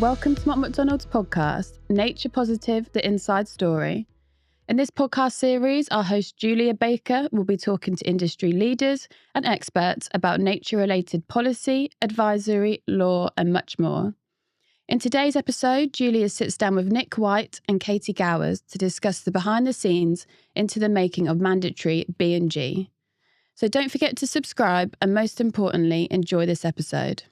welcome to Mott MacDonald's podcast, Nature Positive, The Inside Story. In this podcast series, our host Julia Baker will be talking to industry leaders and experts about nature-related policy, advisory, law and much more. In today's episode, Julia sits down with Nick White and Katie Gowers to discuss the behind-the-scenes into the making of mandatory B&G. So don't forget to subscribe and, most importantly, enjoy this episode.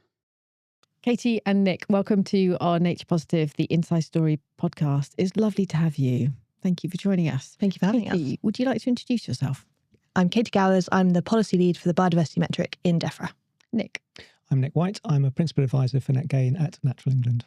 Katie and Nick, welcome to our Nature Positive, The Inside Story podcast. It's lovely to have you. Thank you for joining us. Thank you for having Katie, us. would you like to introduce yourself? I'm Katie Gowers. I'm the policy lead for the biodiversity metric in Defra. Nick. I'm Nick White. I'm a principal advisor for net gain at Natural England.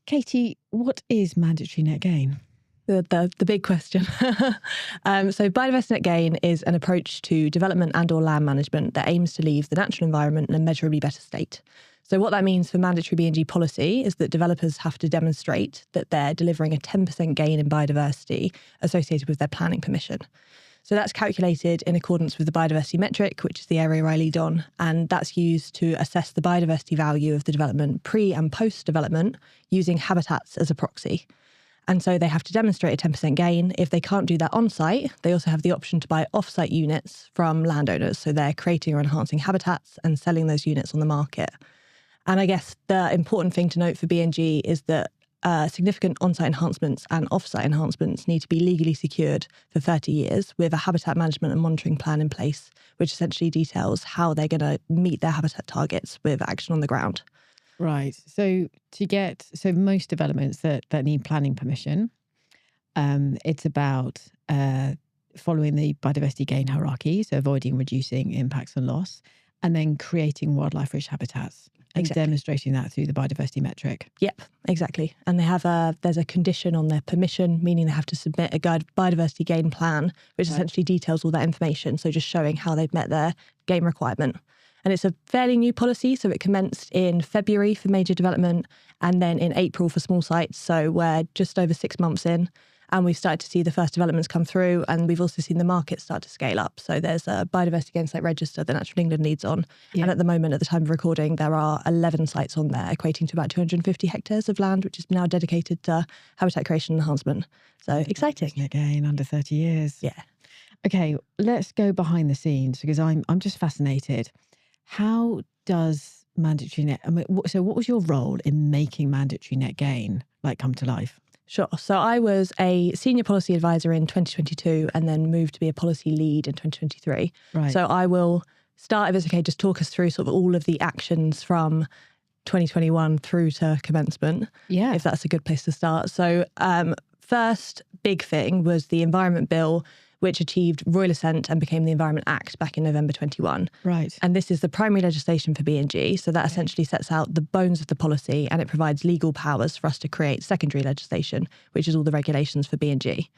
Katie, what is mandatory net gain? The big question. So biodiversity net gain is an approach to development and or land management that aims to leave the natural environment in a measurably better state. So what that means for mandatory B&G policy is that developers have to demonstrate that they're delivering a 10% gain in biodiversity associated with their planning permission. So that's calculated in accordance with the biodiversity metric, which is the area I lead on, and that's used to assess the biodiversity value of the development pre and post development using habitats as a proxy. And so they have to demonstrate a 10% gain. If they can't do that on site, they also have the option to buy off-site units from landowners. So they're creating or enhancing habitats and selling those units on the market. And I guess the important thing to note for B&G is that significant on-site enhancements and off-site enhancements need to be legally secured for 30 years with a habitat management and monitoring plan in place, which essentially details how they're going to meet their habitat targets with action on the ground. Right. So most developments that need planning permission, it's about following the biodiversity gain hierarchy, so avoiding, reducing impacts and loss, and then creating wildlife-rich habitats. And demonstrating that through the biodiversity metric. Yep, exactly. And they have there's a condition on their permission, meaning they have to submit a biodiversity gain plan, which essentially details all that information. So just showing how they've met their gain requirement. And it's a fairly new policy. So it commenced in February for major development and then in April for small sites. So we're just over 6 months in. And we've started to see the first developments come through, and we've also seen the market start to scale up. So there's a biodiversity gain site register that Natural England leads on. Yeah. And at the moment, at the time of recording, there are 11 sites on there, equating to about 250 hectares of land, which is now dedicated to habitat creation and enhancement. So exciting. Again, under 30 years. Yeah. Okay, let's go behind the scenes because I'm just fascinated. How does mandatory net, so what was your role in making mandatory net gain come to life? Sure. So I was a senior policy advisor in 2022 and then moved to be a policy lead in 2023. Right. So I will start, if it's okay, just talk us through sort of all of the actions from 2021 through to commencement. Yeah. If that's a good place to start. So first big thing was the Environment Bill, which achieved royal assent and became the Environment Act back in November 21. Right. And this is the primary legislation for B&G. So that essentially sets out the bones of the policy and it provides legal powers for us to create secondary legislation, which is all the regulations for B&G.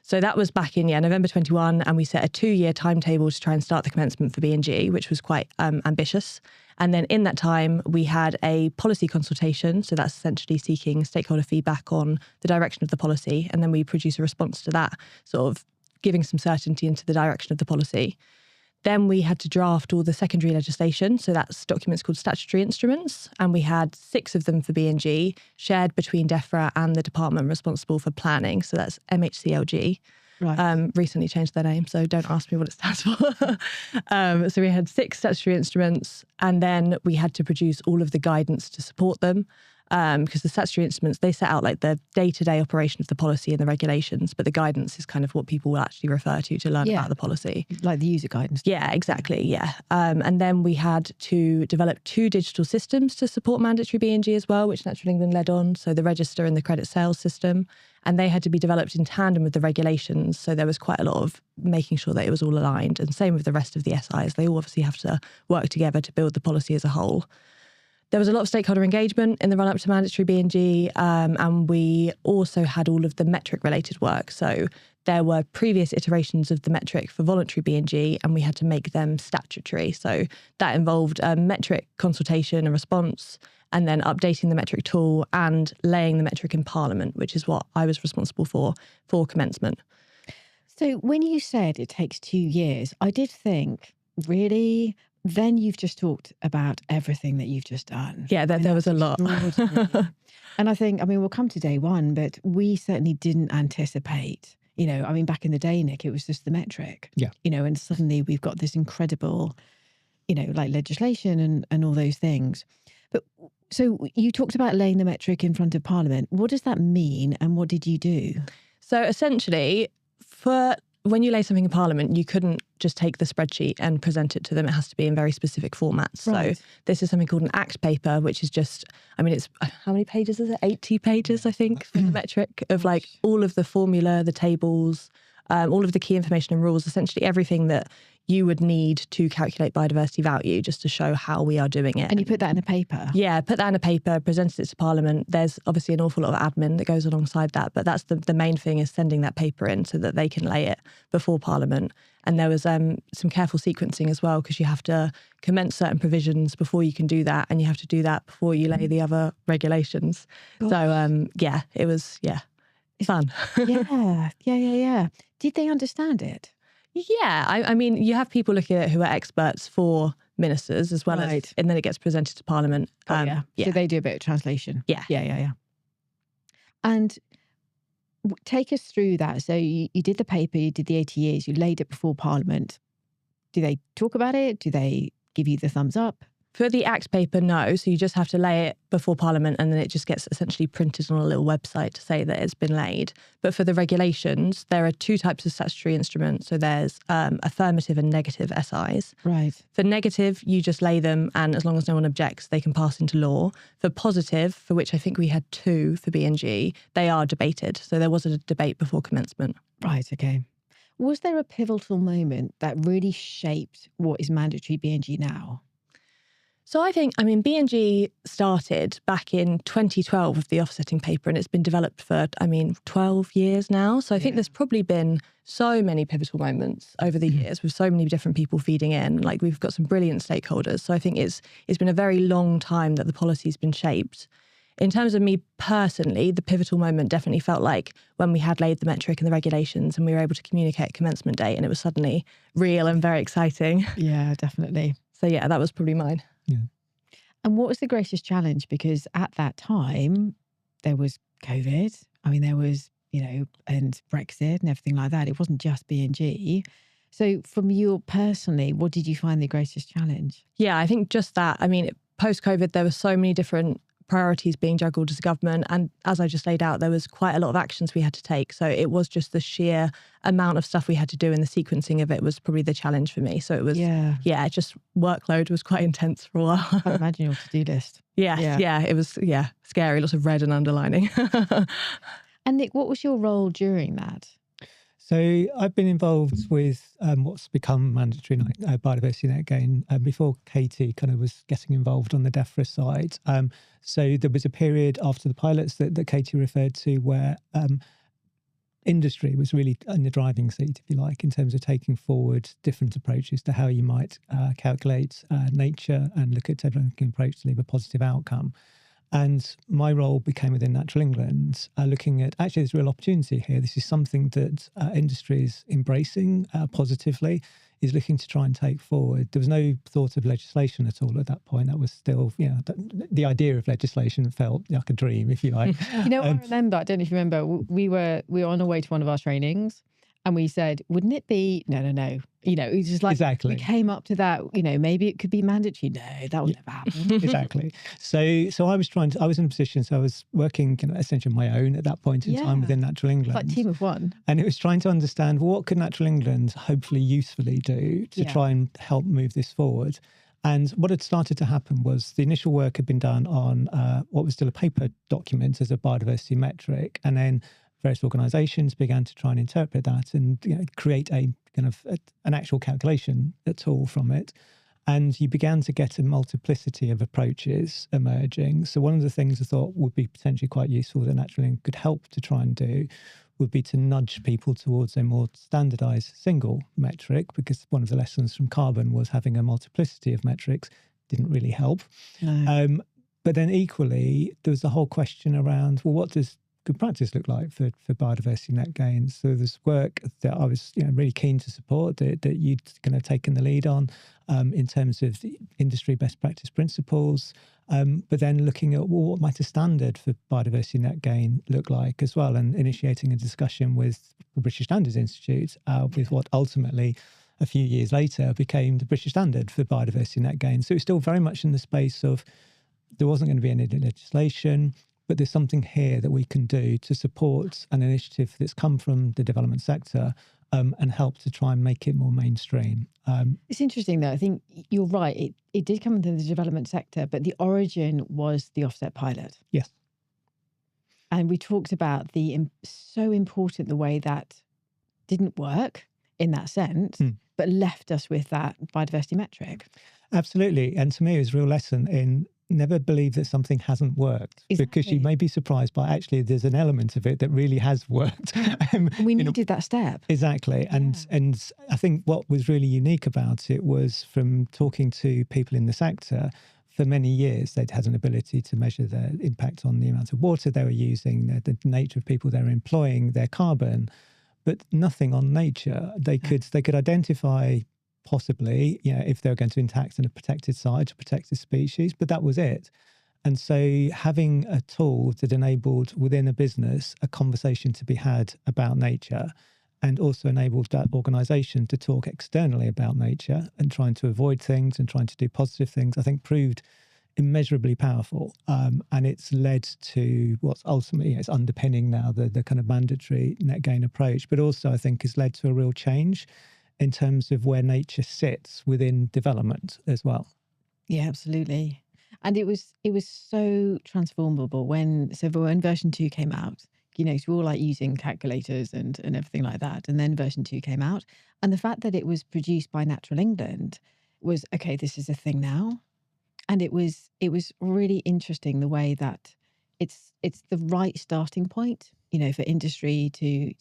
So that was back in November 21, and we set a 2-year timetable to try and start the commencement for B&G, which was quite ambitious. And then in that time, we had a policy consultation. So that's essentially seeking stakeholder feedback on the direction of the policy. And then we produce a response to that, sort of giving some certainty into the direction of the policy. Then we had to draft all the secondary legislation. So that's documents called statutory instruments. And we had 6 of them for B&G, shared between Defra and the department responsible for planning. So that's MHCLG. Right. Recently changed their name, so don't ask me what it stands for. So we had 6 statutory instruments, and then we had to produce all of the guidance to support them. Because the statutory instruments, they set out the day-to-day operation of the policy and the regulations, but the guidance is kind of what people will actually refer to learn about the policy. Like the user guidance. Yeah, exactly, yeah. And then we had to develop 2 digital systems to support mandatory B&G as well, which Natural England led on, so the register and the credit sales system. And they had to be developed in tandem with the regulations, so there was quite a lot of making sure that it was all aligned. And same with the rest of the SIs. They all obviously have to work together to build the policy as a whole. There was a lot of stakeholder engagement in the run-up to mandatory B&G, and we also had all of the metric-related work. So there were previous iterations of the metric for voluntary B&G, and we had to make them statutory. So that involved a metric consultation and response, and then updating the metric tool and laying the metric in Parliament, which is what I was responsible for commencement. So when you said it takes 2 years, I did think, really? then you've just talked about everything that you've just done. Yeah, there was a lot. And I think, we'll come to day one, but we certainly didn't anticipate, back in the day, Nick, it was just the metric. Yeah. And suddenly we've got this incredible, like legislation and all those things. But so you talked about laying the metric in front of Parliament. What does that mean and what did you do? So essentially, when you lay something in Parliament, you couldn't just take the spreadsheet and present it to them. It has to be in very specific formats. Right. So this is something called an ACT paper, which is just, it's, how many pages is it? 80 pages, I think, for the metric of like all of the formula, the tables, all of the key information and rules, essentially everything that you would need to calculate biodiversity value just to show how we are doing it. And you put that in a paper? Yeah, put that in a paper, presented it to Parliament. There's obviously an awful lot of admin that goes alongside that, but that's the main thing, is sending that paper in so that they can lay it before Parliament. And there was some careful sequencing as well, because you have to commence certain provisions before you can do that, and you have to do that before you lay the other regulations. Gosh. So it was fun. Yeah. Did they understand it? Yeah, you have people looking at it who are experts for ministers as well as, and then it gets presented to Parliament. So they do a bit of translation. Yeah. And take us through that. So you did the paper, you did the 80 years, you laid it before Parliament. Do they talk about it? Do they give you the thumbs up? For the ACT paper, no. So you just have to lay it before Parliament, and then it just gets essentially printed on a little website to say that it's been laid. But for the regulations, there are two types of statutory instruments. So there's affirmative and negative SIs. Right. For negative, you just lay them, and as long as no one objects, they can pass into law. For positive, for which I think we had 2 for BNG, they are debated. So there was a debate before commencement. Right, okay. Was there a pivotal moment that really shaped what is mandatory BNG now? So I think, BNG started back in 2012 with the offsetting paper, and it's been developed for, 12 years now. So I think there's probably been so many pivotal moments over the years with so many different people feeding in. Like, we've got some brilliant stakeholders. So I think it's been a very long time that the policy's been shaped. In terms of me personally, the pivotal moment definitely felt like when we had laid the metric and the regulations and we were able to communicate commencement date, and it was suddenly real and very exciting. Yeah, definitely. So yeah, that was probably mine. Yeah. And what was the greatest challenge? Because at that time, there was COVID. There was, and Brexit and everything like that. It wasn't just BNG. So from you personally, what did you find the greatest challenge? Yeah, I think just that. Post-COVID, there were so many different priorities being juggled as a government. And as I just laid out, there was quite a lot of actions we had to take. So it was just the sheer amount of stuff we had to do, and the sequencing of it was probably the challenge for me. So it was, just workload was quite intense for a while. I can't imagine your to-do list. Yeah, it was, scary, lots of red and underlining. And Nick, what was your role during that? So I've been involved with what's become mandatory biodiversity net gain before Katie kind of was getting involved on the Defra side. So there was a period after the pilots that Katie referred to where industry was really in the driving seat, if you like, in terms of taking forward different approaches to how you might calculate nature and look at developing an approach to leave a positive outcome. And my role became within Natural England, looking at, actually, there's a real opportunity here. This is something that industry is embracing positively, is looking to try and take forward. There was no thought of legislation at all at that point. That was still, the idea of legislation felt like a dream, if you like. I remember, I don't know if you remember, we were on our way to one of our trainings, and we said, wouldn't it be, no. It's just like, exactly. We came up to that, maybe it could be mandatory. No, that would never happen. Exactly. So I was in a position, so I was working essentially on my own at that point in time within Natural England. Like team of one. And it was trying to understand, what could Natural England hopefully usefully do to try and help move this forward. And what had started to happen was the initial work had been done on what was still a paper document as a biodiversity metric, and then various organisations began to try and interpret that and create a kind of an actual calculation tool from it. And you began to get a multiplicity of approaches emerging. So one of the things I thought would be potentially quite useful that Natural England could help to try and do would be to nudge people towards a more standardised single metric, because one of the lessons from carbon was having a multiplicity of metrics didn't really help. No. But then equally, there was the whole question around, well, what does good practice look like for biodiversity net gain? So there's work that I was really keen to support that you'd kind of taken the lead on in terms of the industry best practice principles, but then looking at what might a standard for biodiversity net gain look like as well, and initiating a discussion with the British Standards Institute with what ultimately a few years later became the British standard for biodiversity net gain. So it's still very much in the space of there wasn't going to be any legislation, but there's something here that we can do to support an initiative that's come from the development sector and help to try and make it more mainstream. It's interesting, though. I think you're right. It did come into the development sector, but the origin was the offset pilot. Yes. And we talked about so important the way that didn't work in that sense, but left us with that biodiversity metric. Absolutely. And to me, it was a real lesson in never believe that something hasn't worked, because you may be surprised by actually there's an element of it that really has worked. We needed that step. Exactly. And I think what was really unique about it was, from talking to people in the sector, for many years they'd had an ability to measure their impact on the amount of water they were using, the nature of people they were employing, their carbon, but nothing on nature. They could identify possibly, if they were going to intact in a protected site, a protected species, but that was it. And so having a tool that enabled within a business a conversation to be had about nature, and also enabled that organisation to talk externally about nature and trying to avoid things and trying to do positive things, I think proved immeasurably powerful. And it's led to what's ultimately, it's underpinning now the kind of mandatory net gain approach, but also I think has led to a real change in terms of where nature sits within development as well. Yeah, absolutely. And it was so transformable when version 2 came out, so we were all like using calculators and everything like that. And then version 2 came out. And the fact that it was produced by Natural England was, okay, this is a thing now. And it was really interesting the way that it's the right starting point, for industry to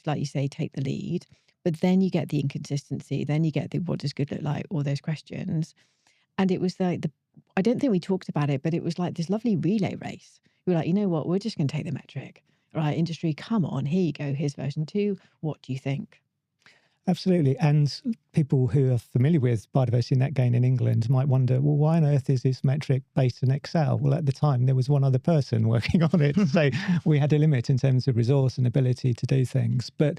like you say, take the lead. But then you get the inconsistency, then you get the what does good look like, all those questions. And it was like I don't think we talked about it, but it was like this lovely relay race. We were like, you know what, we're just going to take the metric. Right, industry, come on, here you go, here's version 2. What do you think? Absolutely. And people who are familiar with biodiversity net gain in England might wonder, well, why on earth is this metric based in Excel? Well, at the time, there was one other person working on it. So we had a limit in terms of resource and ability to do things. But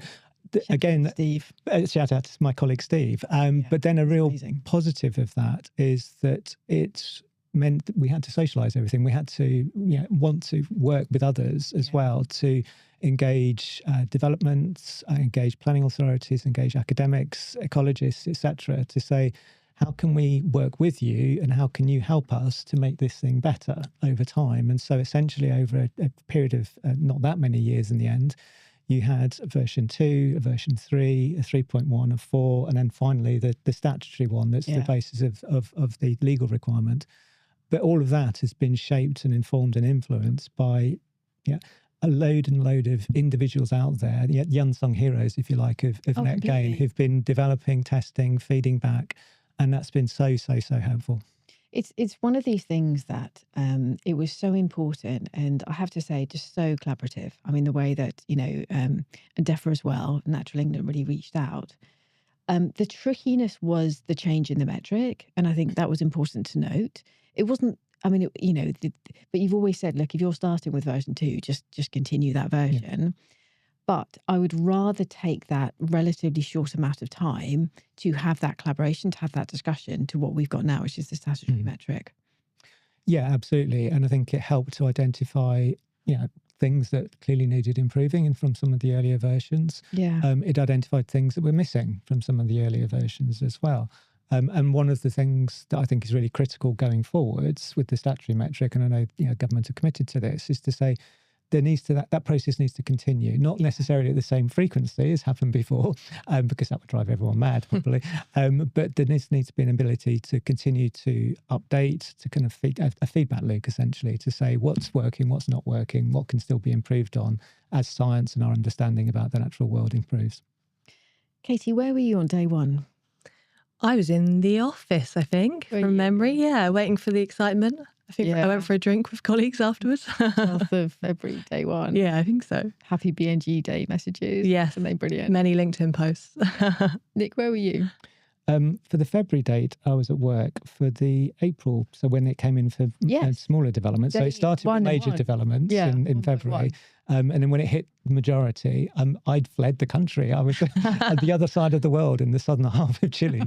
shout out to my colleague Steve. But then a real positive of that is that it meant that we had to socialise everything. We had to want to work with others as well, to engage developments, engage planning authorities, engage academics, ecologists, etc., to say, how can we work with you and how can you help us to make this thing better over time? And so essentially over a period of not that many years in the end, you had a version 2, a version 3, a 3.1, a 4, and then finally the statutory one that's the basis of the legal requirement. But all of that has been shaped and informed and influenced by a load of individuals out there, the unsung heroes, if you like, of net gain, who've been developing, testing, feeding back. And that's been so helpful. It's one of these things that it was so important, and I have to say, just so collaborative. I mean, the way that, and Defra as well, Natural England really reached out. The trickiness was the change in the metric, and I think that was important to note. It wasn't, but you've always said, look, if you're starting with version 2, just continue that version. Yeah. But I would rather take that relatively short amount of time to have that collaboration, to have that discussion, to what we've got now, which is the statutory metric. Yeah, absolutely. And I think it helped to identify, things that clearly needed improving and from some of the earlier versions. Yeah. It identified things that were missing from some of the earlier versions as well. And one of the things that I think is really critical going forwards with the statutory metric, and I know government are committed to this, is to say there needs to that process needs to continue, not necessarily at the same frequency as happened before, because that would drive everyone mad probably. But there needs to be an ability to continue to update, to kind of a feedback loop essentially, to say what's working, what's not working, what can still be improved on as science and our understanding about the natural world improves. Katie, where were you on day one? I was in the office, I think, from memory. Yeah, waiting for the excitement. I think I went for a drink with colleagues afterwards. 12th of February, day one. Yeah, I think so. Happy BNG Day messages. Yes. And they brilliant. Many LinkedIn posts. Nick, where were you? For the February date, I was at work. For the April, so when it came in for smaller developments, so it started with major developments in February. And then when it hit the majority, I'd fled the country. I was at the other side of the world in the southern half of Chile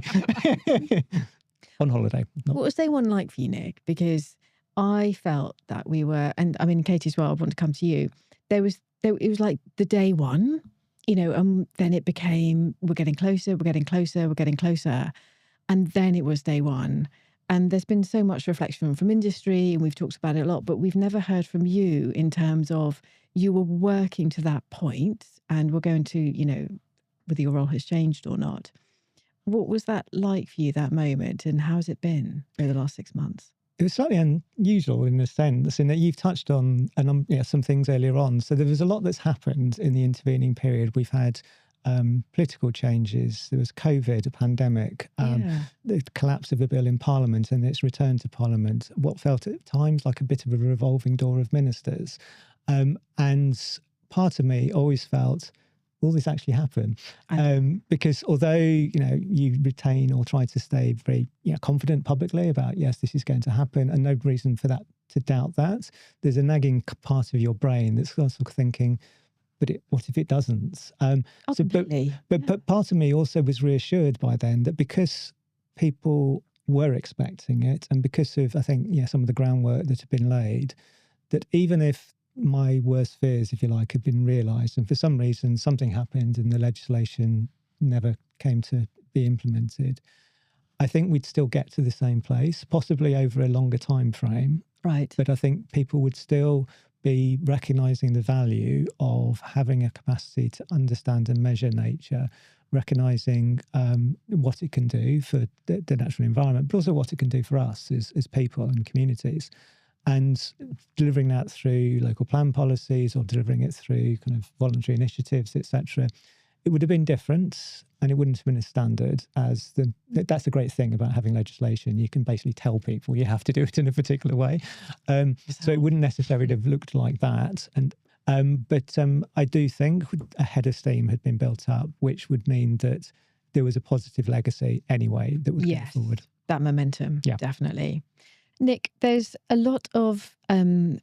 on holiday. What was day one like for you, Nick? Because I felt that we were, and I mean, Katie as well, I want to come to you. It was like the day one, and then it became, we're getting closer. And then it was day one. And there's been so much reflection from industry, and we've talked about it a lot, but we've never heard from you in terms of you were working to that point, and we're going to, whether your role has changed or not. What was that like for you, that moment, and how's it been over the last 6 months? It was slightly unusual in a sense, in that you've touched on some things earlier on. So there was a lot that's happened in the intervening period. We've had political changes. There was COVID, a pandemic, the collapse of a bill in Parliament and its return to Parliament, what felt at times like a bit of a revolving door of ministers. And part of me always felt, will this actually happen? Because although, you retain or try to stay very confident publicly about, yes, this is going to happen, and no reason for that to doubt that, there's a nagging part of your brain that's sort of thinking, but what if it doesn't? But part of me also was reassured by then that because people were expecting it, and because of, I think, some of the groundwork that had been laid, that even if my worst fears, if you like, had been realised, and for some reason something happened and the legislation never came to be implemented, I think we'd still get to the same place, possibly over a longer time frame. Right. But I think people would still be recognising the value of having a capacity to understand and measure nature, recognising what it can do for the natural environment, but also what it can do for us as people and communities. And delivering that through local plan policies or delivering it through kind of voluntary initiatives, etc., it would have been different, and it wouldn't have been as standard as that's the great thing about having legislation. You can basically tell people you have to do it in a particular way. So it wouldn't necessarily have looked like that. But I do think a head of steam had been built up, which would mean that there was a positive legacy anyway that would go forward. That momentum, definitely. Nick, there's a lot of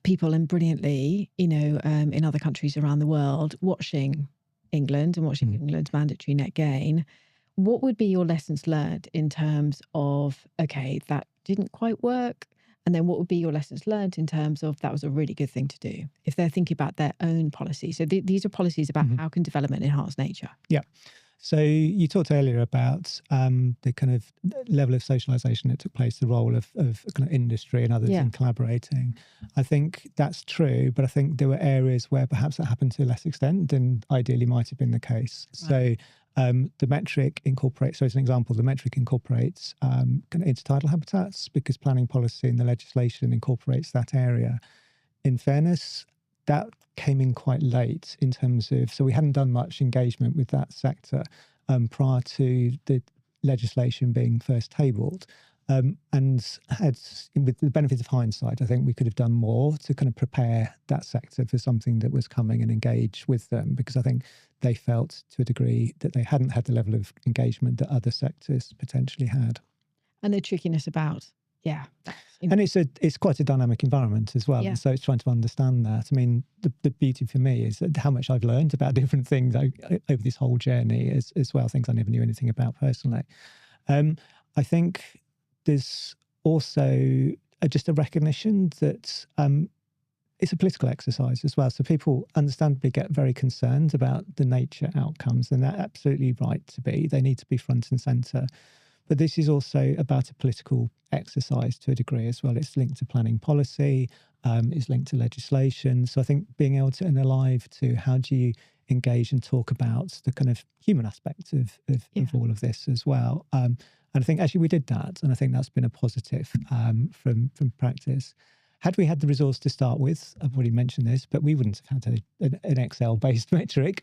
people, and brilliantly, in other countries around the world, watching England and watching England's mandatory net gain. What would be your lessons learned in terms of, okay, that didn't quite work? And then what would be your lessons learned in terms of that was a really good thing to do if they're thinking about their own policy? So these are policies about how can development enhance nature? Yeah. So you talked earlier about the kind of level of socialisation that took place, the role of kind of industry and others in collaborating. I think that's true, but I think there were areas where perhaps that happened to a less extent than ideally might have been the case. Right. So the metric incorporates, so as an example, the metric incorporates kind of intertidal habitats because planning policy and the legislation incorporates that area. In fairness, that came in quite late in terms of, so we hadn't done much engagement with that sector prior to the legislation being first tabled. And had, with the benefit of hindsight, I think we could have done more to kind of prepare that sector for something that was coming and engage with them, because I think they felt to a degree that they hadn't had the level of engagement that other sectors potentially had. And the trickiness about, and it's quite a dynamic environment as well. So it's trying to understand that. I mean, the beauty for me is that how much I've learned about different things over this whole journey as well, things I never knew anything about personally. I think there's also just a recognition that it's a political exercise as well. So people understandably get very concerned about the nature outcomes, and they're absolutely right to be. They need to be front and centre. But this is also about a political exercise to a degree as well. It's linked to planning policy, it's linked to legislation. So I think being able to, and alive to, how do you engage and talk about the kind of human aspect of all of this as well. And I think actually we did that, and I think that's been a positive from practice. had we had the resource to start with, I've already mentioned this, but we wouldn't have had an Excel-based metric.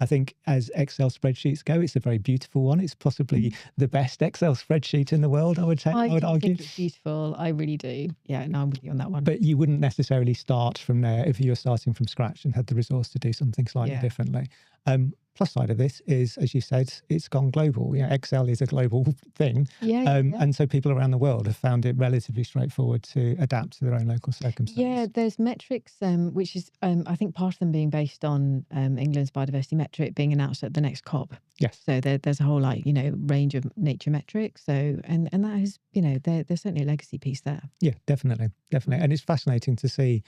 I think as Excel spreadsheets go, it's a very beautiful one. It's possibly the best Excel spreadsheet in the world, I would argue. Think it's beautiful. I really do. Yeah, no, I'm with you on that one. But you wouldn't necessarily start from there if you're starting from scratch and had the resource to do something slightly differently. Plus side of this is, as you said, it's gone global. Excel is a global thing. And so people around the world have found it relatively straightforward to adapt to their own local circumstances. Yeah, there's metrics, which is, I think, part of them being based on England's biodiversity metric being announced at the next COP. Yes. So there's a whole range of nature metrics. So and that is, there's certainly a legacy piece there. Yeah, definitely. And it's fascinating to see.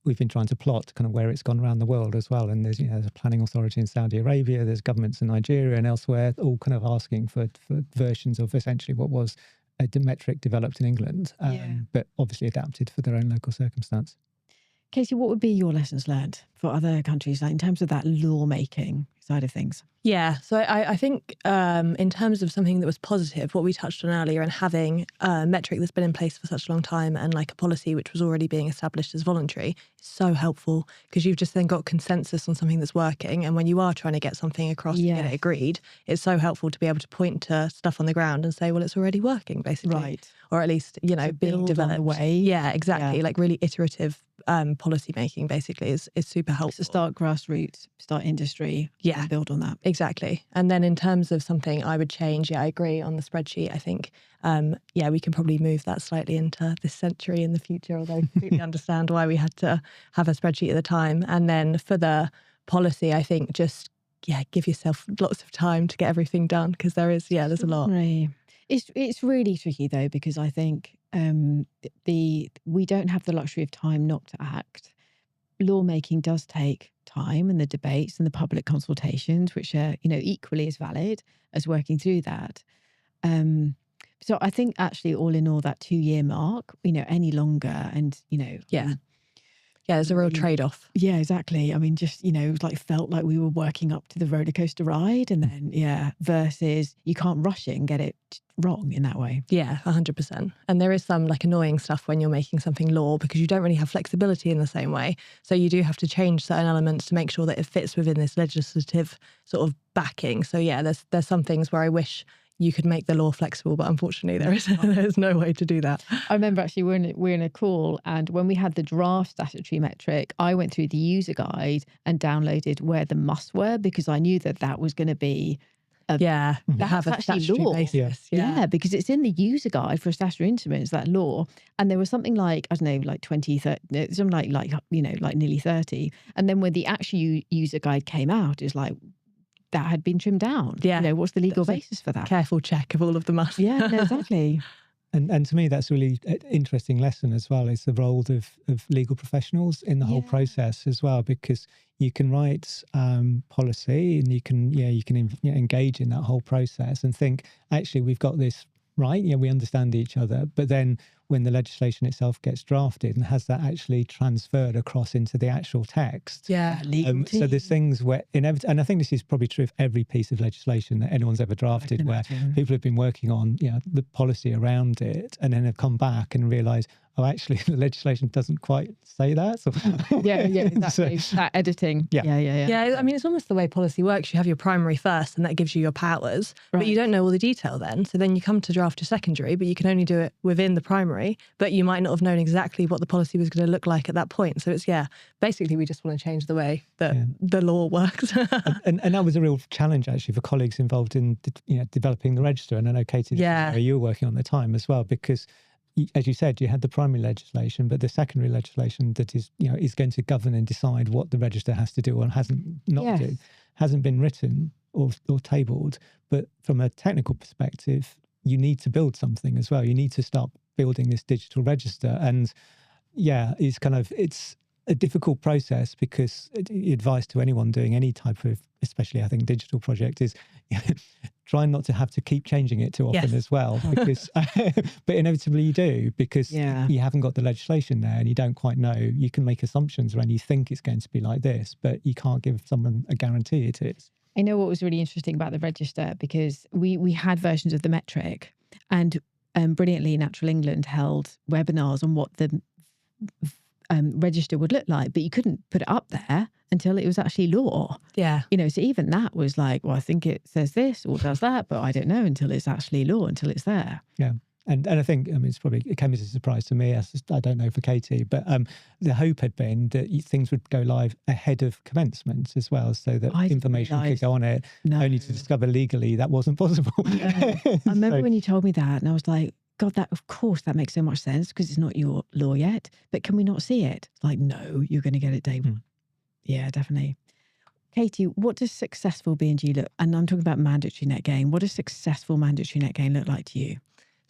We've been trying to plot kind of where it's gone around the world as well. And there's, there's a planning authority in Saudi Arabia, there's governments in Nigeria and elsewhere, all kind of asking for versions of essentially what was a metric developed in England, but obviously adapted for their own local circumstance. Casey, what would be your lessons learned for other countries, in terms of that law-making side of things? Yeah, so I think in terms of something that was positive, what we touched on earlier, and having a metric that's been in place for such a long time and like a policy which was already being established as voluntary is so helpful, because you've just then got consensus on something that's working. And when you are trying to get something across and get it agreed, it's so helpful to be able to point to stuff on the ground and say, well, it's already working, basically. Right. Or at least, being developed. On the way. Yeah, exactly. Like really iterative policy making basically is super helpful. So start grassroots, start industry, and build on that. Exactly. And then in terms of something I would change, I agree on the spreadsheet. I think, we can probably move that slightly into this century in the future, although I completely understand why we had to have a spreadsheet at the time. And then for the policy, I think just, give yourself lots of time to get everything done, because there's a lot. It's really tricky though, because I think we don't have the luxury of time not to act. Lawmaking does take time, and the debates and the public consultations, which are equally as valid as working through that. So I think actually, all in all, that 2-year mark, any longer, and there's a real trade-off. Yeah, exactly. I mean, just, it was like, felt like we were working up to the roller coaster ride, and then, versus you can't rush it and get it wrong in that way. Yeah, 100%. And there is some annoying stuff when you're making something law, because you don't really have flexibility in the same way. So you do have to change certain elements to make sure that it fits within this legislative sort of backing. So there's some things where I wish you could make the law flexible, but unfortunately there's no way to do that. I remember actually we're in a call, and when we had the draft statutory metric, I went through the user guide and downloaded where the musts were, because I knew that was going to be have a statutory law basis. Yeah, because it's in the user guide for a statutory instrument, it's that law. And there was something like, I don't know, like 20, 30, something like nearly 30. And then when the actual user guide came out, it was like, that had been trimmed down. Yeah. What's the legal basis for that? Careful check of all of the musts. Yeah, no, exactly. And to me, that's a really interesting lesson as well, is the role of legal professionals in the whole process as well, because you can write policy, and you can engage in that whole process and think, actually, we've got this right. We understand each other. But then when the legislation itself gets drafted, and has that actually transferred across into the actual text? So there's things where, and I think this is probably true of every piece of legislation that anyone's ever drafted, where people have been working on the policy around it, and then have come back and realised, oh, actually, the legislation doesn't quite say that. So, exactly. That editing. Yeah, I mean, it's almost the way policy works. You have your primary first, and that gives you your powers, but you don't know all the detail then. So then you come to draft a secondary, but you can only do it within the primary, but you might not have known exactly what the policy was going to look like at that point. So it's, basically we just want to change the way that the law works. and that was a real challenge, actually, for colleagues involved in developing the register. And I know, Katie, you were working on the time as well, because as you said, you had the primary legislation, but the secondary legislation that is going to govern and decide what the register has to do or hasn't been written or tabled. But from a technical perspective, you need to build something as well. You need to start building this digital register. And it's a difficult process, because advice to anyone doing any type of, especially I think digital project, is try not to have to keep changing it too often as well, because but inevitably you do, because you haven't got the legislation there, and you don't quite know. You can make assumptions when you think it's going to be like this, but you can't give someone a guarantee it is. I know what was really interesting about the register, because we had versions of the metric, and brilliantly Natural England held webinars on what the register would look like, but you couldn't put it up there until it was actually law. Yeah. So even that was like, well, I think it says this or does that, but I don't know until it's actually law, until it's there. Yeah. And I think, it came as a surprise to me. I don't know for Katie, but the hope had been that things would go live ahead of commencement as well, so that information could go on it, only to discover legally that wasn't possible. I remember when you told me that, and I was like, God, of course that makes so much sense because it's not your law yet, but can we not see it? Like, no, you're going to get it day one. Yeah, definitely. Katie, what does successful B&G look? And I'm talking about mandatory net gain. What does successful mandatory net gain look like to you?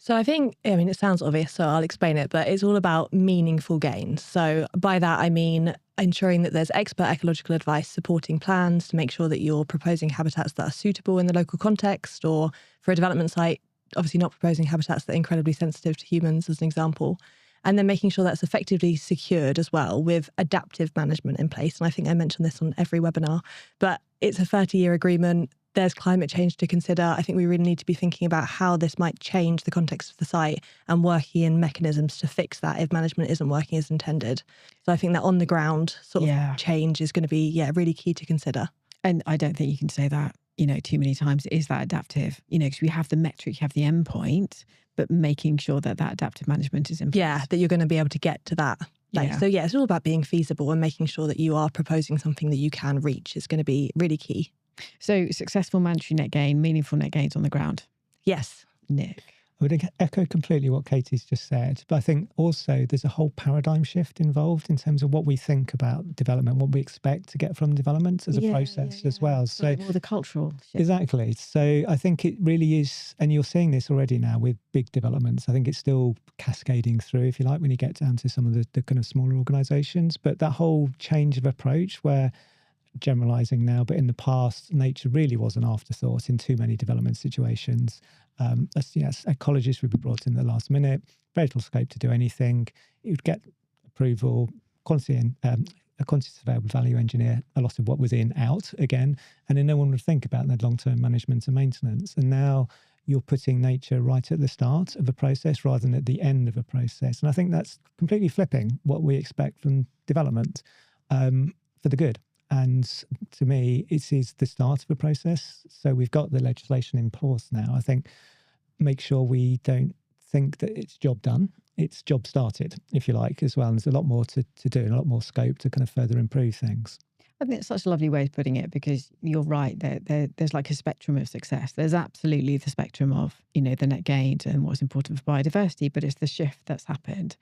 So I think, it sounds obvious, so I'll explain it, but it's all about meaningful gains. So by that, I mean ensuring that there's expert ecological advice supporting plans to make sure that you're proposing habitats that are suitable in the local context, or for a development site, obviously not proposing habitats that are incredibly sensitive to humans, as an example. And then making sure that's effectively secured as well with adaptive management in place. And I think I mentioned this on every webinar, but it's a 30-year agreement. There's climate change to consider. I think we really need to be thinking about how this might change the context of the site and working in mechanisms to fix that if management isn't working as intended. So I think that on the ground sort of change is going to be, really key to consider. And I don't think you can say that, too many times. It is that adaptive, because we have the metric, you have the endpoint, but making sure that adaptive management is in place. Yeah, that you're going to be able to get to that place. So it's all about being feasible and making sure that you are proposing something that you can reach is going to be really key. So successful mandatory net gain, meaningful net gains on the ground. Yes. Nick? I would echo completely what Katie's just said, but I think also there's a whole paradigm shift involved in terms of what we think about development, what we expect to get from development as a process as well. So more the cultural shift. Exactly. So I think it really is, and you're seeing this already now with big developments. I think it's still cascading through, if you like, when you get down to some of the kind of smaller organisations. But that whole change of approach where, generalising now, but in the past, nature really was an afterthought in too many development situations. Ecologists would be brought in at the last minute, very little scope to do anything. It would get approval, quantity a quantity surveyor would value engineer a lot of what was in out again, and then no one would think about that long-term management and maintenance. And now you're putting nature right at the start of a process rather than at the end of a process. And I think that's completely flipping what we expect from development for the good. And to me, it is the start of a process. So we've got the legislation in place now. I think make sure we don't think that it's job done. It's job started, if you like, as well. And there's a lot more to do and a lot more scope to kind of further improve things. I think it's such a lovely way of putting it, because you're right, there's like a spectrum of success. There's absolutely the spectrum of, the net gains and what's important for biodiversity, but it's the shift that's happened.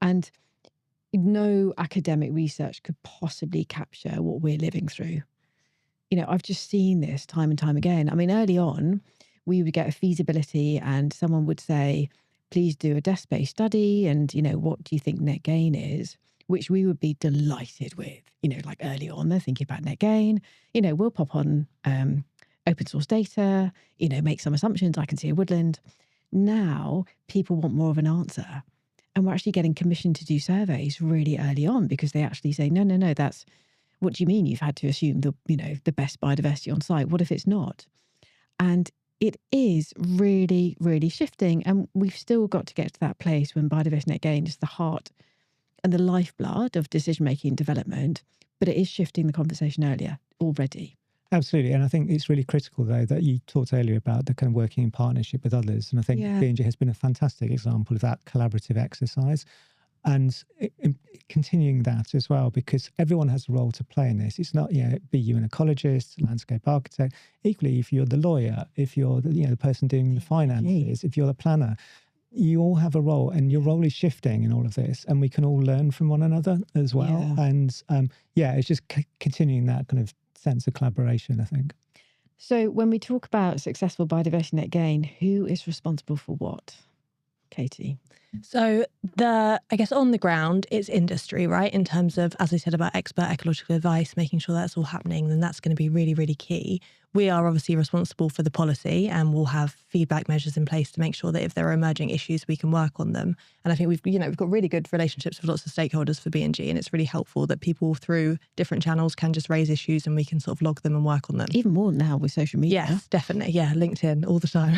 And no academic research could possibly capture what we're living through. I've just seen this time and time again. I mean, early on, we would get a feasibility and someone would say, please do a desk-based study and, what do you think net gain is? Which we would be delighted with. Like early on, they're thinking about net gain. We'll pop on open source data, make some assumptions. I can see a woodland. Now, people want more of an answer. And we're actually getting commissioned to do surveys really early on because they actually say, no, that's, what do you mean you've had to assume the best biodiversity on site? What if it's not? And it is really, really shifting. And we've still got to get to that place when biodiversity net gain is the heart and the lifeblood of decision-making and development. But it is shifting the conversation earlier already. Absolutely. And I think it's really critical, though, that you talked earlier about the kind of working in partnership with others. And I think B&G has been a fantastic example of that collaborative exercise. And continuing that as well, because everyone has a role to play in this. It's not, be you an ecologist, landscape architect. Equally, if you're the lawyer, if you're the person doing the finances, if you're the planner, you all have a role, and your role is shifting in all of this, and we can all learn from one another as well. Yeah. And it's just continuing that kind of sense of collaboration, I think. So when we talk about successful biodiversity net gain, who is responsible for what? Katie? So I guess on the ground, it's industry, right? In terms of, as I said, about expert ecological advice, making sure that's all happening, then that's going to be really, really key. we are obviously responsible for the policy, and we'll have feedback measures in place to make sure that if there are emerging issues, we can work on them. And I think we've got really good relationships with lots of stakeholders for B&G, and it's really helpful that people through different channels can just raise issues and we can sort of log them and work on them. Even more now with social media. Yes, definitely. Yeah, LinkedIn all the time.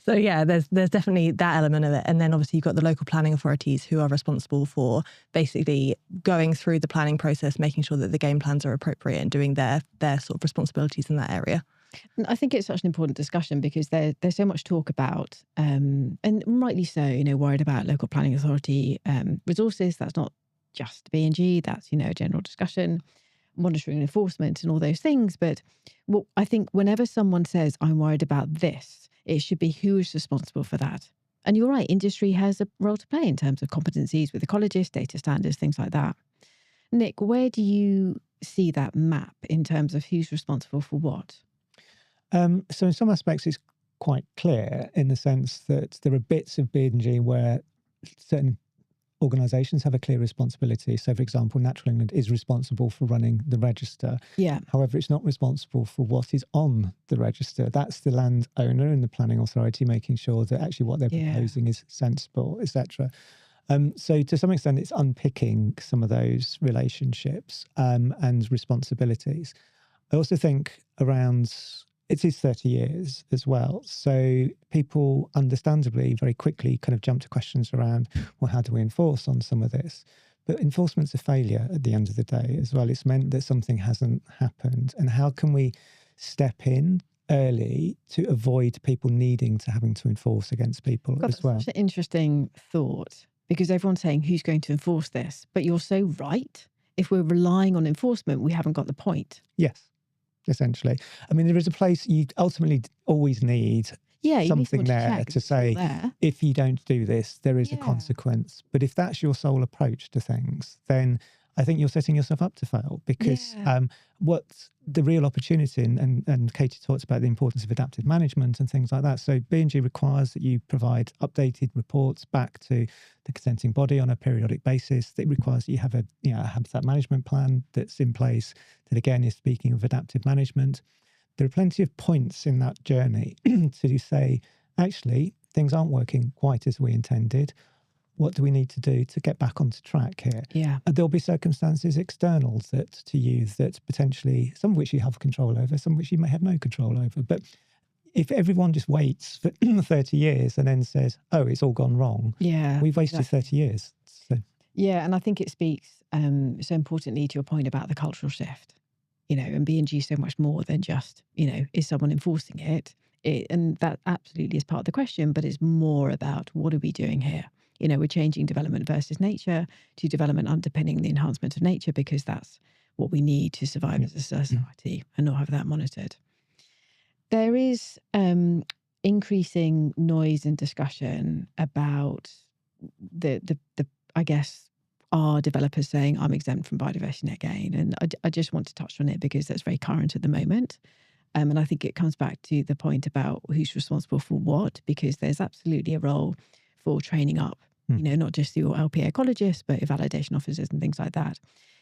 So yeah, there's definitely that element of it. And then obviously you've got the local planning authorities who are responsible for basically going through the planning process, making sure that the game plans are appropriate and doing their sort of responsibilities in that area. And I think it's such an important discussion because there's so much talk about, and rightly so, worried about local planning authority resources. That's not just B&G, that's, a general discussion, monitoring and enforcement and all those things. But I think whenever someone says, I'm worried about this, it should be who is responsible for that. And you're right, industry has a role to play in terms of competencies with ecologists, data standards, things like that. Nick, where do you see that map in terms of who's responsible for what? So in some aspects, it's quite clear in the sense that there are bits of B&G where certain organisations have a clear responsibility. So, for example, Natural England is responsible for running the register. Yeah. However, it's not responsible for what is on the register. That's the landowner and the planning authority making sure that actually what they're proposing is sensible, etc. So to some extent, it's unpicking some of those relationships and responsibilities. I also think it is 30 years as well. So people understandably very quickly kind of jump to questions around, well, how do we enforce on some of this? But enforcement's a failure at the end of the day as well. It's meant that something hasn't happened. And how can we step in early to avoid people having to enforce against people as well? That's such an interesting thought, because everyone's saying who's going to enforce this? But you're so right. If we're relying on enforcement, we haven't got the point. Yes. Essentially. I mean, there is a place you ultimately always need something there to say, if you don't do this, there is a consequence. But if that's your sole approach to things, then I think you're setting yourself up to fail, because what the real opportunity, and Katie talks about the importance of adaptive management and things like that. So B&G requires that you provide updated reports back to the consenting body on a periodic basis. It requires that you have a habitat management plan that's in place that, again, is speaking of adaptive management. There are plenty of points in that journey to say, actually, things aren't working quite as we intended. What do we need to do to get back onto track here? Yeah. There'll be circumstances external to you that potentially, some of which you have control over, some of which you may have no control over. But if everyone just waits for 30 years and then says, oh, it's all gone wrong, we've wasted 30 years. So. Yeah, and I think it speaks so importantly to your point about the cultural shift, and B&G so much more than just, is someone enforcing it? And that absolutely is part of the question, but it's more about what are we doing here? We're changing development versus nature to development underpinning the enhancement of nature, because that's what we need to survive as a society and not have that monitored. There is increasing noise and discussion about the I guess, are developers saying, I'm exempt from biodiversity net gain? And I just want to touch on it because that's very current at the moment. And I think it comes back to the point about who's responsible for what, because there's absolutely a role for training up, not just your LPA ecologists, but your validation officers and things like that.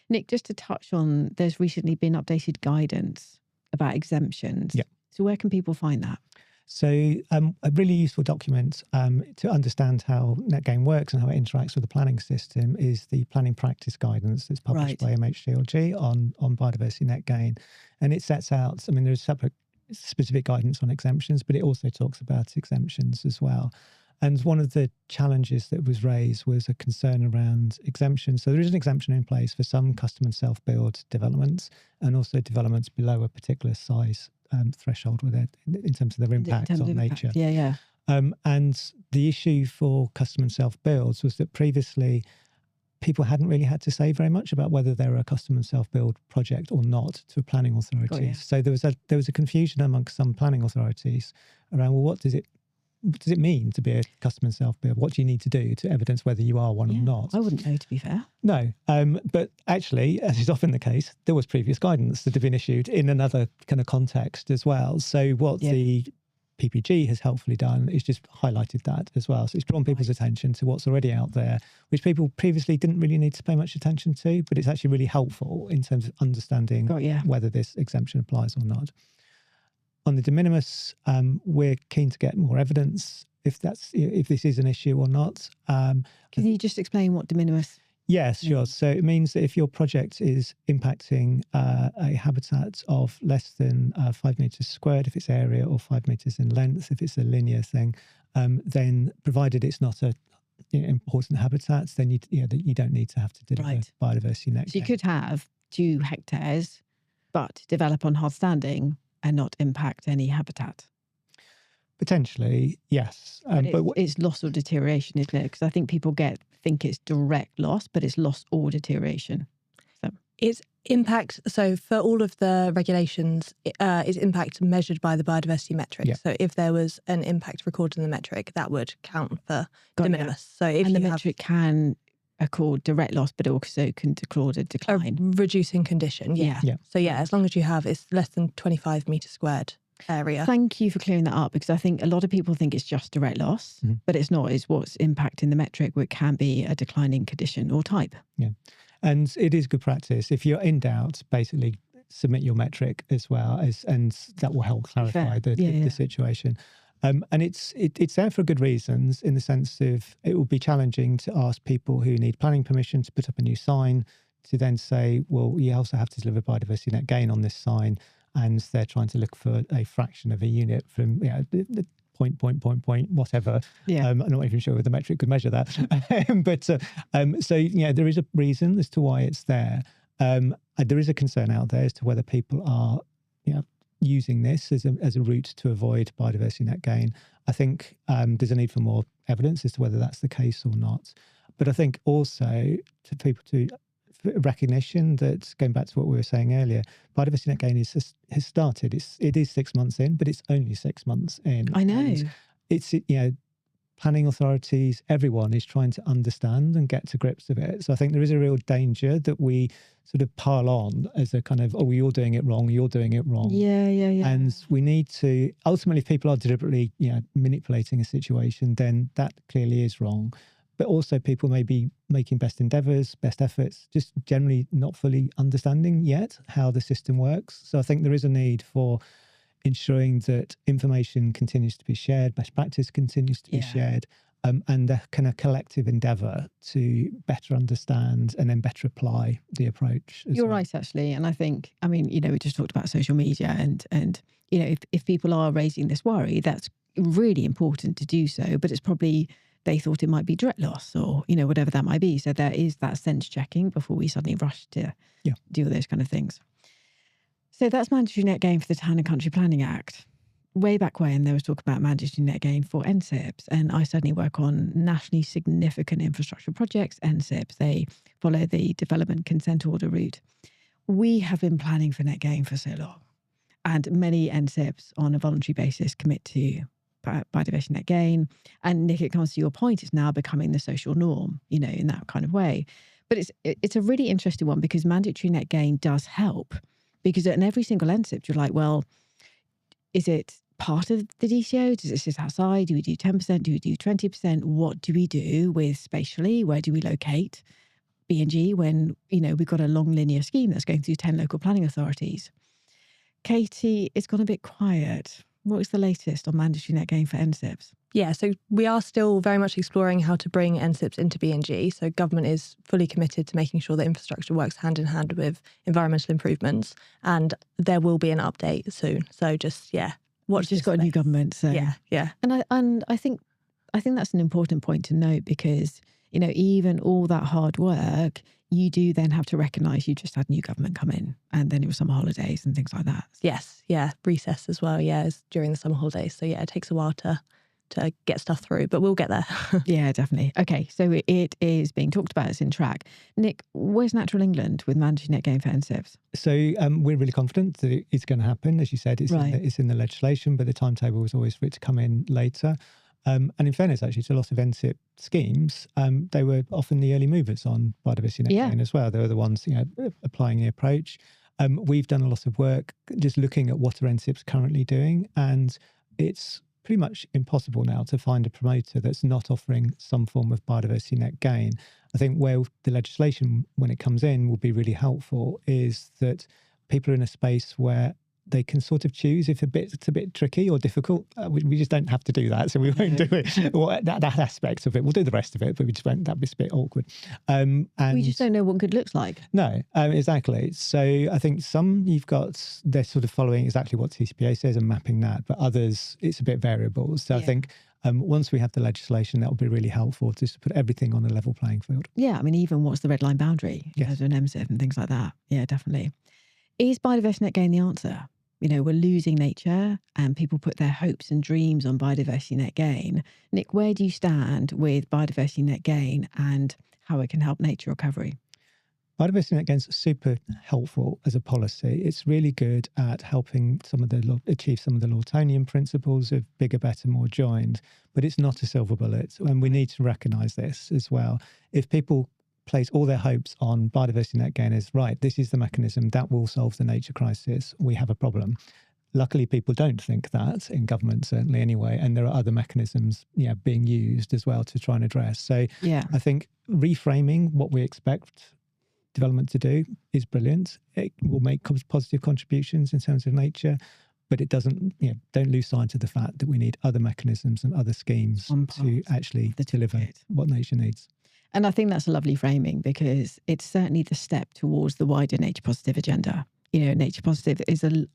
Nick, just to touch on, there's recently been updated guidance about exemptions. Yeah. So where can people find that? So a really useful document to understand how net gain works and how it interacts with the planning system is the planning practice guidance that's published by MHGLG on biodiversity net gain. And it sets out, there's separate specific guidance on exemptions, but it also talks about exemptions as well. And one of the challenges that was raised was a concern around exemptions. So there is an exemption in place for some custom and self-build developments, and also developments below a particular size threshold with it in terms of their impact on nature. Yeah. And the issue for custom and self-builds was that previously people hadn't really had to say very much about whether they were a custom and self-build project or not to a planning authority. So there was a confusion amongst some planning authorities around, well, what does it mean to be a custom and self-build? What do you need to do to evidence whether you are one or not? I wouldn't know, to be fair. No, but actually, as is often the case, there was previous guidance that had been issued in another kind of context as well. So what the PPG has helpfully done is just highlighted that as well. So it's drawn people's attention to what's already out there, which people previously didn't really need to pay much attention to, but it's actually really helpful in terms of understanding whether this exemption applies or not. On the de minimis, we're keen to get more evidence if this is an issue or not. Can you just explain what de minimis? Yes, sure. So it means that if your project is impacting a habitat of less than 5 meters squared, if it's area, or 5 meters in length, if it's a linear thing, then provided it's not a important habitat, then you don't need to have to deliver biodiversity net gain. So you could have 2 hectares, but develop on hard standing and not impact any habitat. Potentially, yes. But it's loss or deterioration, isn't it? Because I think people think it's direct loss, but it's loss or deterioration. So it's impact. So for all of the regulations, it's impact measured by the biodiversity metric. Yeah. So if there was an impact recorded in the metric, that would count for de minimis. So if the metric can accord direct loss, but also can record a decline. A reducing condition, yeah. So as long as you have, it's less than 25 meters squared area. Thank you for clearing that up, because I think a lot of people think it's just direct loss, but it's not. It's what's impacting the metric, which can be a declining condition or type. Yeah, and it is good practice. If you're in doubt, basically submit your metric as well, and that will help clarify the situation. And it's there for good reasons, in the sense of it will be challenging to ask people who need planning permission to put up a new sign to then say, well, you also have to deliver biodiversity net gain on this sign, and they're trying to look for a fraction of a unit from the point, whatever. Yeah. I'm not even sure if the metric could measure that. But there is a reason as to why it's there. There is a concern out there as to whether people are using this as a route to avoid biodiversity net gain. I think there's a need for more evidence as to whether that's the case or not. But I think also to people to recognition that, going back to what we were saying earlier, biodiversity net gain has started. It is 6 months in, but it's only 6 months in. I know. And it's planning authorities, everyone is trying to understand and get to grips with it. So I think there is a real danger that we sort of pile on as a kind of, oh, you're doing it wrong, you're doing it wrong. Yeah. And we need to, ultimately, if people are deliberately manipulating a situation, then that clearly is wrong. But also people may be making best endeavours, best efforts, just generally not fully understanding yet how the system works. So I think there is a need for ensuring that information continues to be shared, best practice continues to be shared, and a kind of collective endeavour to better understand and then better apply the approach. You're right, actually. And I think, we just talked about social media and if people are raising this worry, that's really important to do so, but it's probably they thought it might be direct loss or, whatever that might be. So there is that sense checking before we suddenly rush to do those kind of things. So that's mandatory net gain for the Town and Country Planning Act. Way back when there was talk about mandatory net gain for NSIPs, and I certainly work on nationally significant infrastructure projects, NSIPs. They follow the development consent order route. We have been planning for net gain for so long, and many NSIPs on a voluntary basis commit to biodiversity net gain. And Nick, it comes to your point, it's now becoming the social norm, in that kind of way. But it's a really interesting one, because mandatory net gain does help, because in every single NSIP, you're like, well, is it part of the DCO? Does it sit outside? Do we do 10%? Do we do 20%? What do we do with spatially? Where do we locate B&G when, we've got a long linear scheme that's going through 10 local planning authorities? Katie, it's gone a bit quiet. What is the latest on mandatory net gain for NSIPs? Yeah, so we are still very much exploring how to bring NSIPs into B&G. So government is fully committed to making sure that infrastructure works hand in hand with environmental improvements. And there will be an update soon. So just, watch. We've just got a new government. So. Yeah. And I think that's an important point to note, because, even all that hard work, you do then have to recognise you just had new government come in, and then it was summer holidays and things like that. Yes, recess as well, is during the summer holidays. So it takes a while to get stuff through, but we'll get there. Yeah, definitely. Okay, so it is being talked about, it's in track. Nick, where's Natural England with mandatory net gain for NSIPs? So we're really confident that it's going to happen. As you said, it's in the legislation, but the timetable was always for it to come in later. And in fairness, actually, to a lot of NSIP schemes, they were often the early movers on biodiversity net gain as well. They were the ones applying the approach. We've done a lot of work just looking at what are NSIPs currently doing, and it's pretty much impossible now to find a promoter that's not offering some form of biodiversity net gain. I think where the legislation, when it comes in, will be really helpful is that people are in a space where they can sort of choose if it's a bit tricky or difficult. We just don't have to do that, so we won't do it. Well, that aspect of it, we'll do the rest of it, but we just won't. That'd be a bit awkward. And we just don't know what good looks like. No, exactly. So I think some they're sort of following exactly what TCPA says and mapping that, but others it's a bit variable. So I think once we have the legislation, that will be really helpful just to put everything on a level playing field. Yeah, I mean, even what's the red line boundary Yes. as an MSIF and things like that. Yeah, definitely. Is biodiversity net gain the answer? You know, we're losing nature and people put their hopes and dreams on biodiversity net gain. Nick, where do you stand with biodiversity net gain and how it can help nature recovery? Biodiversity net gain is super helpful as a policy. It's really good at helping achieve some of the Lawtonian principles of bigger, better, more joined, but it's not a silver bullet. And we need to recognise this as well. If people place all their hopes on biodiversity net gain as, right, this is the mechanism that will solve the nature crisis, we have a problem. Luckily, people don't think that, in government certainly anyway, and there are other mechanisms being used as well to try and address. So I think reframing what we expect development to do is brilliant. It will make positive contributions in terms of nature, but it doesn't, don't lose sight of the fact that we need other mechanisms and other schemes to actually deliver what nature needs. And I think that's a lovely framing because it's certainly the step towards the wider nature positive agenda. You know, nature positive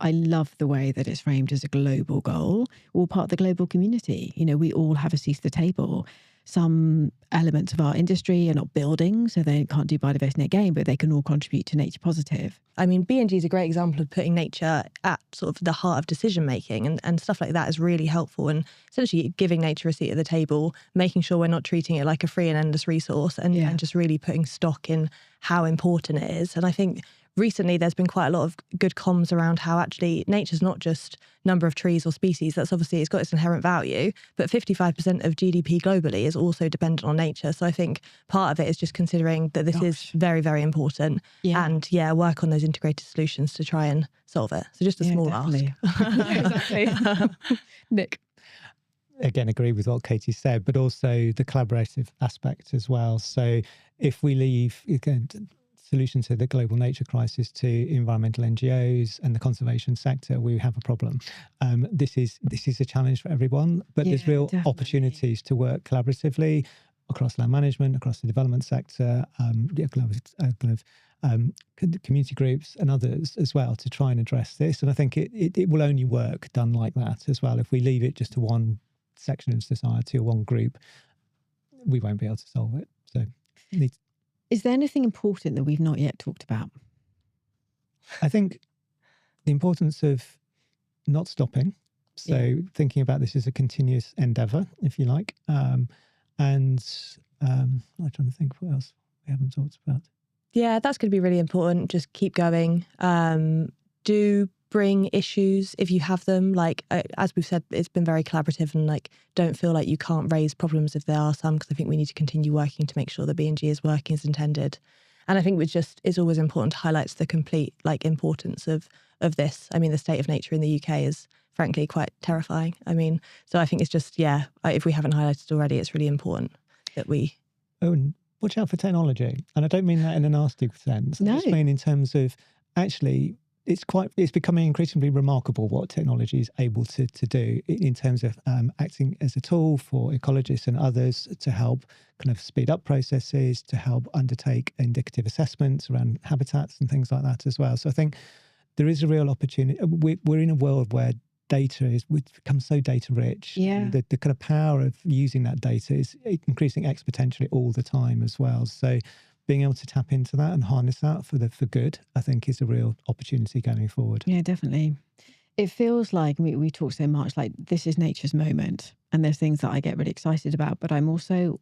I love the way that it's framed as a global goal, all part of the global community. You know, we all have a seat at the table. Some elements of our industry are not building, so they can't do biodiversity net gain, but they can all contribute to nature positive. I mean, BNG is a great example of putting nature at sort of the heart of decision making, and stuff like that is really helpful, and essentially giving nature a seat at the table, making sure we're not treating it like a free and endless resource, and just really putting stock in how important it is. And I think recently there's been quite a lot of good comms around how actually nature's not just number of trees or species. That's obviously, it's got its inherent value, but 55% of GDP globally is also dependent on nature. So I think part of it is just considering that this is very, very important and work on those integrated solutions to try and solve it. So just a small ask. Exactly. Nick? Again, agree with what Katie said, but also the collaborative aspect as well. So if we leave solution to the global nature crisis to environmental NGOs and the conservation sector, we have a problem. This is a challenge for everyone, but there's real opportunities to work collaboratively across land management, across the development sector, community groups and others as well to try and address this. And I think it will only work done like that as well. If we leave it just to one section of society or one group, we won't be able to solve it. So is there anything important that we've not yet talked about? I think the importance of not stopping. So thinking about this as a continuous endeavour, if you like. I'm trying to think what else we haven't talked about. Yeah, that's going to be really important. Just keep going. Do bring issues if you have them. Like, as we've said, it's been very collaborative, and don't feel like you can't raise problems if there are some, because I think we need to continue working to make sure the BNG is working as intended. And I think it's always important to highlight the complete importance of this. I mean, the state of nature in the UK is frankly quite terrifying. I mean, so I think it's just, if we haven't highlighted already, it's really important that we... Oh, and watch out for technology. And I don't mean that in a nasty sense. No. I just mean in terms of actually... It's becoming increasingly remarkable what technology is able to do in terms of acting as a tool for ecologists and others to help kind of speed up processes, to help undertake indicative assessments around habitats and things like that as well. So I think there is a real opportunity. We're in a world where we've become so data rich. Yeah. The kind of power of using that data is increasing exponentially all the time as well. So being able to tap into that and harness that for good, I think is a real opportunity going forward. Yeah, definitely. It feels like, we talk so much, like this is nature's moment, and there's things that I get really excited about, but I'm also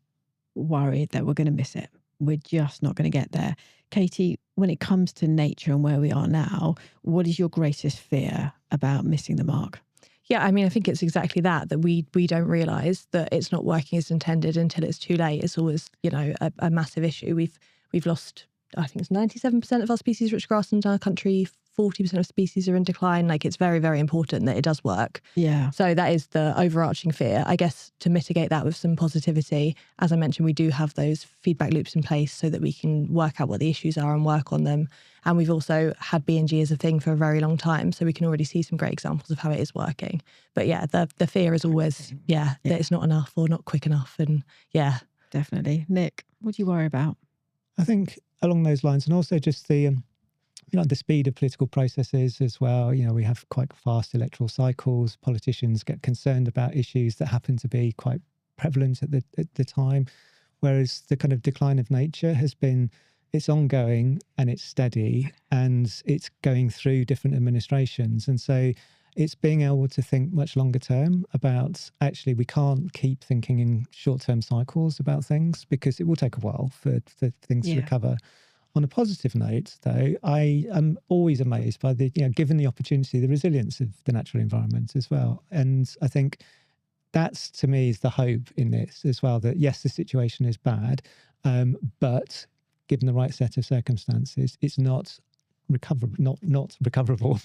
worried that we're going to miss it. We're just not going to get there. Katie, when it comes to nature and where we are now, what is your greatest fear about missing the mark? Yeah, I mean, I think it's exactly that we don't realise that it's not working as intended until it's too late. It's always, a massive issue. We've lost, I think it's 97% of our species-rich grasslands in our country 40% of species are in decline. Like, it's very, very important that it does work. Yeah. So that is the overarching fear. I guess to mitigate that with some positivity, as I mentioned, we do have those feedback loops in place so that we can work out what the issues are and work on them. And we've also had B&G as a thing for a very long time, so we can already see some great examples of how it is working. But yeah, the fear is always, that it's not enough or not quick enough. And yeah. Definitely. Nick, what do you worry about? I think along those lines, and also just the the speed of political processes as well. We have quite fast electoral cycles. Politicians get concerned about issues that happen to be quite prevalent at the time, whereas the kind of decline of nature it's ongoing and it's steady and it's going through different administrations. And so it's being able to think much longer term about, actually, we can't keep thinking in short-term cycles about things, because it will take a while for things to recover. On a positive note, though, I am always amazed by given the opportunity, the resilience of the natural environment as well. And I think that's, to me, is the hope in this as well, that yes, the situation is bad, but given the right set of circumstances, it's not recoverable.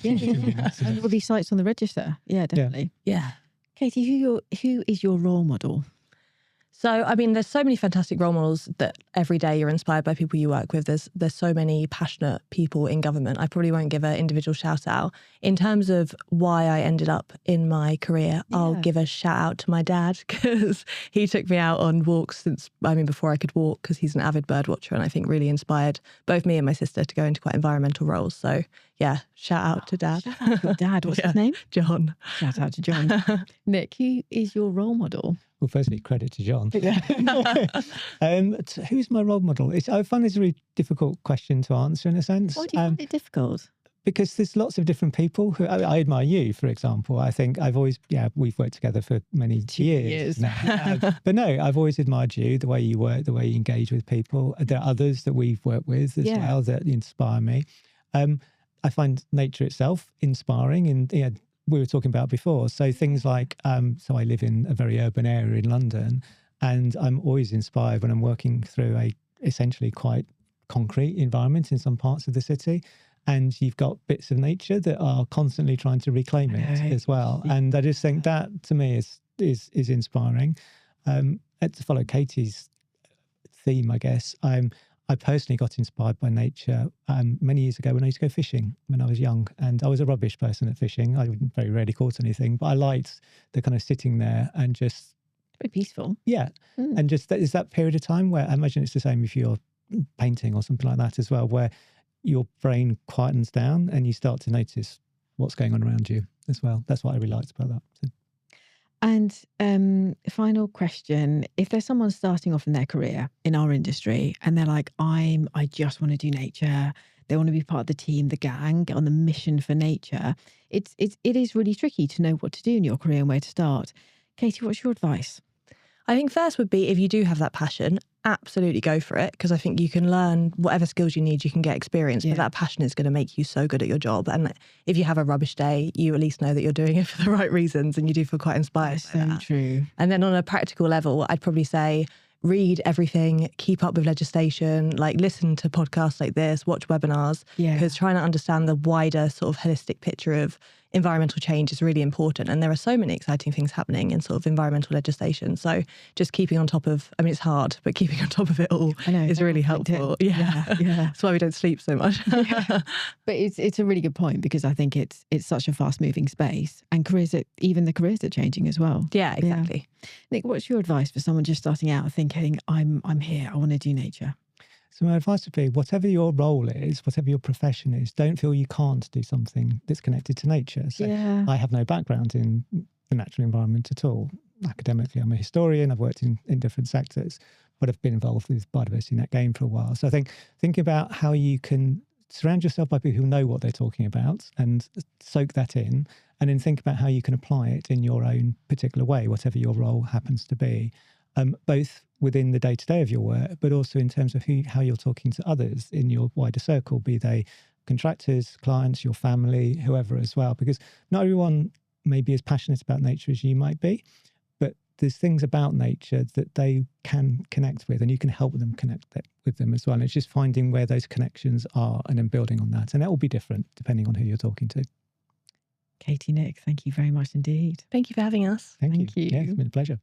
And all these sites on the register. Yeah, definitely. Yeah. Katie, who is your role model? So, I mean, there's so many fantastic role models that every day you're inspired by people you work with. There's so many passionate people in government. I probably won't give an individual shout out. In terms of why I ended up in my career, I'll give a shout out to my dad, because he took me out on walks before I could walk, because he's an avid bird watcher, and I think really inspired both me and my sister to go into quite environmental roles. So yeah, shout out to Dad. Shout out to your dad. What's his name? John. Shout out to John. Nick, who is your role model? Well, firstly, credit to John. Who's my role model? I find this a really difficult question to answer, in a sense. Why do you find it difficult? Because there's lots of different people who I admire. You, for example. I think I've always, we've worked together for many years now. But no, I've always admired you, the way you work, the way you engage with people. There are others that we've worked with as well that inspire me. I find nature itself inspiring, and we were talking about before. So things like, so I live in a very urban area in London, and I'm always inspired when I'm working through a essentially quite concrete environment in some parts of the city. And you've got bits of nature that are constantly trying to reclaim it as well. And I just think that, to me, is inspiring. To follow Katie's theme, I guess, I personally got inspired by nature many years ago when I used to go fishing when I was young. And I was a rubbish person at fishing. I very rarely caught anything, but I liked the kind of sitting there and just... Very peaceful. Yeah. And just is that period of time where, I imagine it's the same if you're painting or something like that as well, where your brain quietens down and you start to notice what's going on around you as well. That's what I really liked about that. So. And final question, if there's someone starting off in their career in our industry and they're like, I just want to do nature, they want to be part of the team, the gang, get on the mission for nature, it is really tricky to know what to do in your career and where to start. Katie, what's your advice? I think first would be, if you do have that passion, absolutely go for it, because I think you can learn whatever skills you need, you can get experience, but that passion is going to make you so good at your job. And if you have a rubbish day, you at least know that you're doing it for the right reasons, and you do feel quite inspired. So true. And then on a practical level, I'd probably say read everything, keep up with legislation, like listen to podcasts like this, watch webinars, because trying to understand the wider sort of holistic picture of environmental change is really important. And there are so many exciting things happening in sort of environmental legislation. So just keeping on top of, I mean, it's hard, but keeping on top of it all is really helpful. Yeah. That's why we don't sleep so much. But it's a really good point, because I think it's such a fast moving space, and even the careers are changing as well. Yeah, exactly. Yeah. Nick, what's your advice for someone just starting out thinking, I'm here, I want to do nature? So my advice would be, whatever your role is, whatever your profession is, don't feel you can't do something that's connected to nature. So I have no background in the natural environment at all. Academically, I'm a historian. I've worked in different sectors, but I've been involved with biodiversity net gain for a while. So I think about how you can surround yourself by people who know what they're talking about and soak that in, and then think about how you can apply it in your own particular way, whatever your role happens to be. Both within the day-to-day of your work, but also in terms of how you're talking to others in your wider circle, be they contractors, clients, your family, whoever as well, because not everyone may be as passionate about nature as you might be, but there's things about nature that they can connect with, and you can help them connect with them as well. And it's just finding where those connections are and then building on that. And that will be different depending on who you're talking to. Katie, Nick, thank you very much indeed. Thank you for having us. Thank you. Thank you. Yeah, it's been a pleasure.